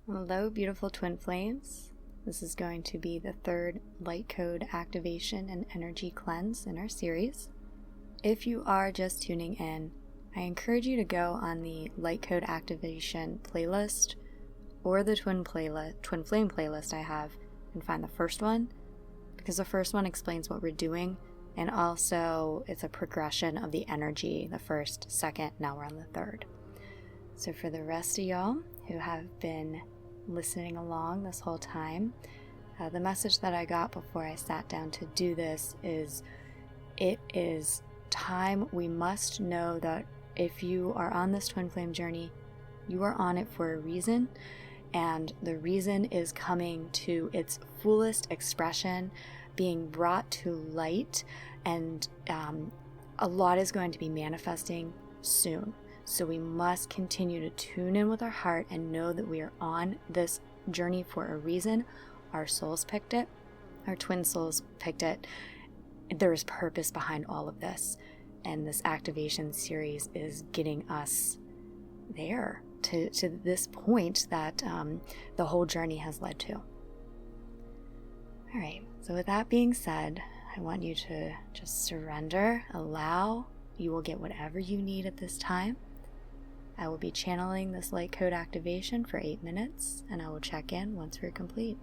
Hello, beautiful twin flames. This is going to be the third light code activation and energy cleanse in our series. If you are just tuning in, I encourage you to go on the light code activation playlist or the twin flame playlist I have and find the first one, because the first one explains what we're doing, and also it's a progression of the energy, the first, second, now we're on the third. So for the rest of y'all who have been listening along this whole time, the message that I got before I sat down to do this is, it is time. We must know that if you are on this twin flame journey, you are on it for a reason, and the reason is coming to its fullest expression, being brought to light, and a lot is going to be manifesting soon. So we must continue to tune in with our heart and know that we are on this journey for a reason. Our souls picked it. Our twin souls picked it. There is purpose behind all of this. And this activation series is getting us there to this point that the whole journey has led to. All right. So with that being said, I want you to just surrender, allow. You will get whatever you need at this time. I will be channeling this light code activation for 8 minutes, and I will check in once we're complete.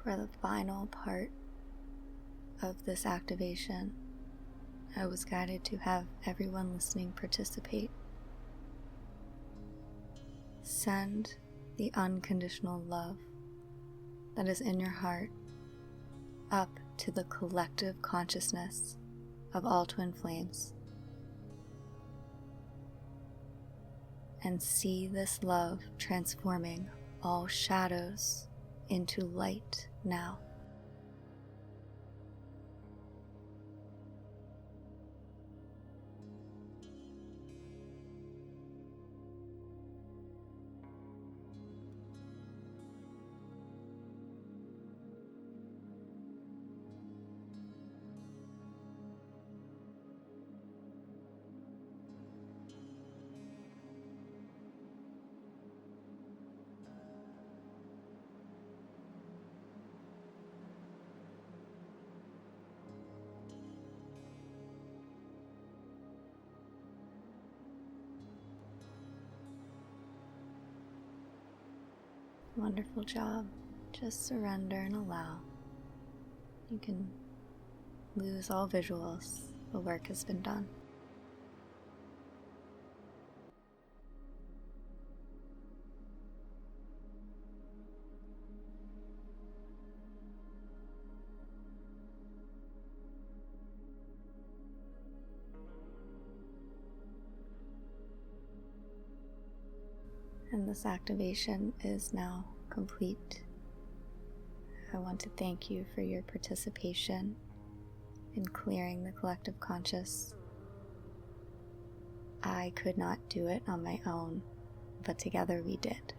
For the final part of this activation, I was guided to have everyone listening participate. Send the unconditional love that is in your heart up to the collective consciousness of all twin flames. And see this love transforming all shadows into light now. Wonderful job. Just surrender and allow. You can lose all visuals. The work has been done. And this activation is now complete. I want to thank you for your participation in clearing the collective conscious. I could not do it on my own, but together we did.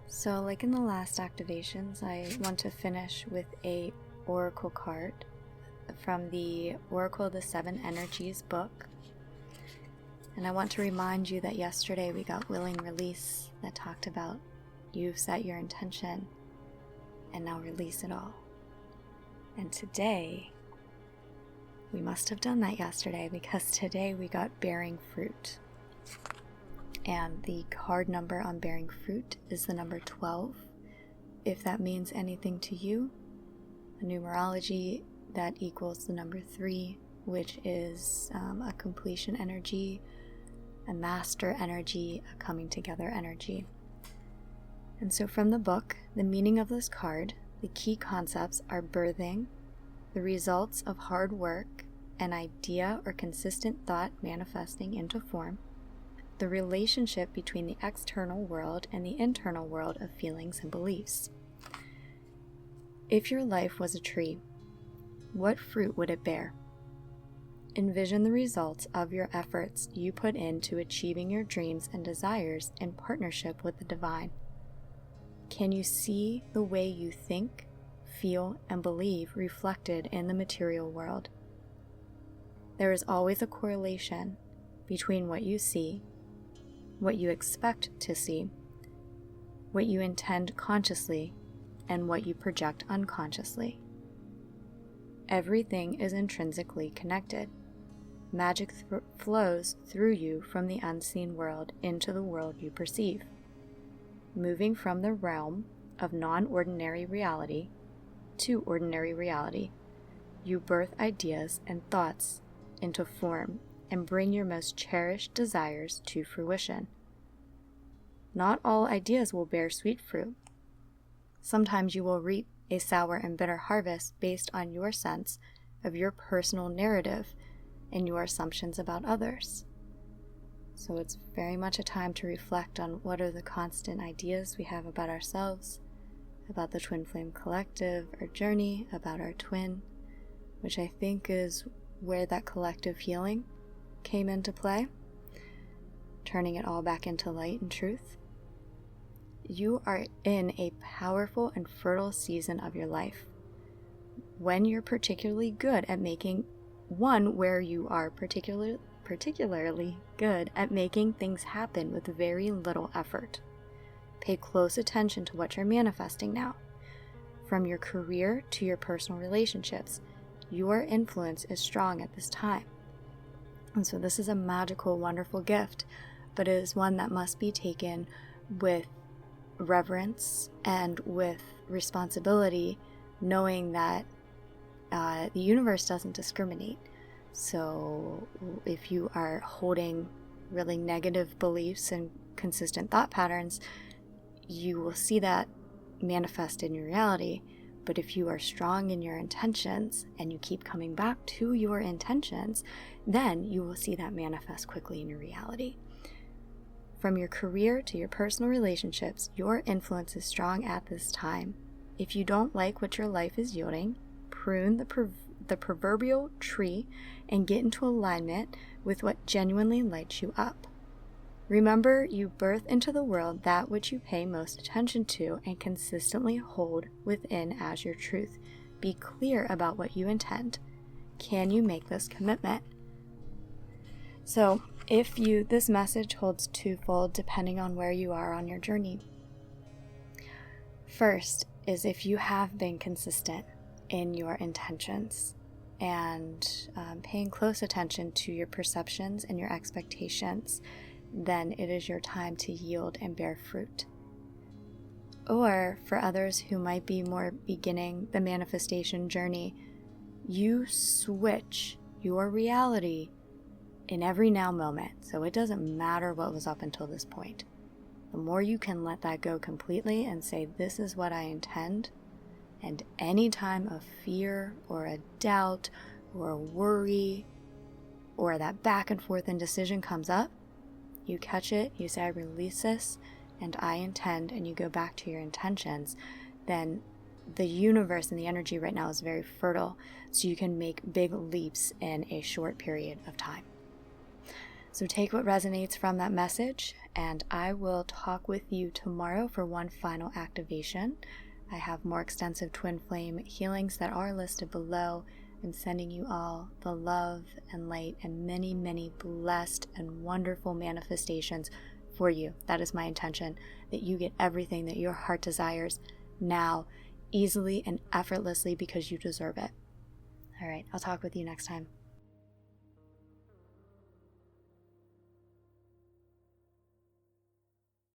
So, like in the last activations, I want to finish with a oracle card from the Oracle of the Seven Energies book. And I want to remind you that yesterday we got Willing Release that talked about you've set your intention and now release it all. And today, we must have done that yesterday because today we got Bearing Fruit. And the card number on Bearing Fruit is the number 12. If that means anything to you, the numerology that equals the number 3, which is a completion energy, a master energy, a coming together energy. And so from the book, the meaning of this card, the key concepts are birthing, the results of hard work, an idea or consistent thought manifesting into form, the relationship between the external world and the internal world of feelings and beliefs. If your life was a tree, what fruit would it bear? Envision the results of your efforts you put into achieving your dreams and desires in partnership with the divine. Can you see the way you think, feel, and believe reflected in the material world? There is always a correlation between what you see, what you expect to see, what you intend consciously, and what you project unconsciously. Everything is intrinsically connected. Magic flows through you from the unseen world into the world you perceive. Moving from the realm of non-ordinary reality to ordinary reality, you birth ideas and thoughts into form and bring your most cherished desires to fruition. Not all ideas will bear sweet fruit. Sometimes you will reap a sour and bitter harvest based on your sense of your personal narrative and your assumptions about others. So it's very much a time to reflect on what are the constant ideas we have about ourselves, about the Twin Flame Collective, our journey, about our twin, which I think is where that collective healing came into play, turning it all back into light and truth. You are in a powerful and fertile season of your life when you're particularly good at making one where you are particularly good at making things happen with very little effort. Pay close attention to what you're manifesting now. From your career to your personal relationships, your influence is strong at this time. And so this is a magical, wonderful gift, but it is one that must be taken with reverence and with responsibility, knowing that the universe doesn't discriminate. So if you are holding really negative beliefs and consistent thought patterns, you will see that manifest in your reality. But if you are strong in your intentions and you keep coming back to your intentions, then you will see that manifest quickly in your reality. From your career to your personal relationships, your influence is strong at this time. If you don't like what your life is yielding, prune the proverbial tree and get into alignment with what genuinely lights you up. Remember, you birth into the world that which you pay most attention to and consistently hold within as your truth. Be clear about what you intend. Can you make this commitment? So, this message holds twofold depending on where you are on your journey. First is if you have been consistent in your intentions and paying close attention to your perceptions and your expectations, then it is your time to yield and bear fruit. Or for others who might be more beginning the manifestation journey, you switch your reality in every now moment. So it doesn't matter what was up until this point. The more you can let that go completely and say, this is what I intend, and any time of fear or a doubt or a worry or that back and forth indecision comes up, you catch it, you say, I release this, and I intend, and you go back to your intentions, then the universe and the energy right now is very fertile, so you can make big leaps in a short period of time. So take what resonates from that message, and I will talk with you tomorrow for one final activation. I have more extensive twin flame healings that are listed below. I'm sending you all the love and light and many, many blessed and wonderful manifestations for you. That is my intention, that you get everything that your heart desires now, easily and effortlessly, because you deserve it. All right, I'll talk with you next time.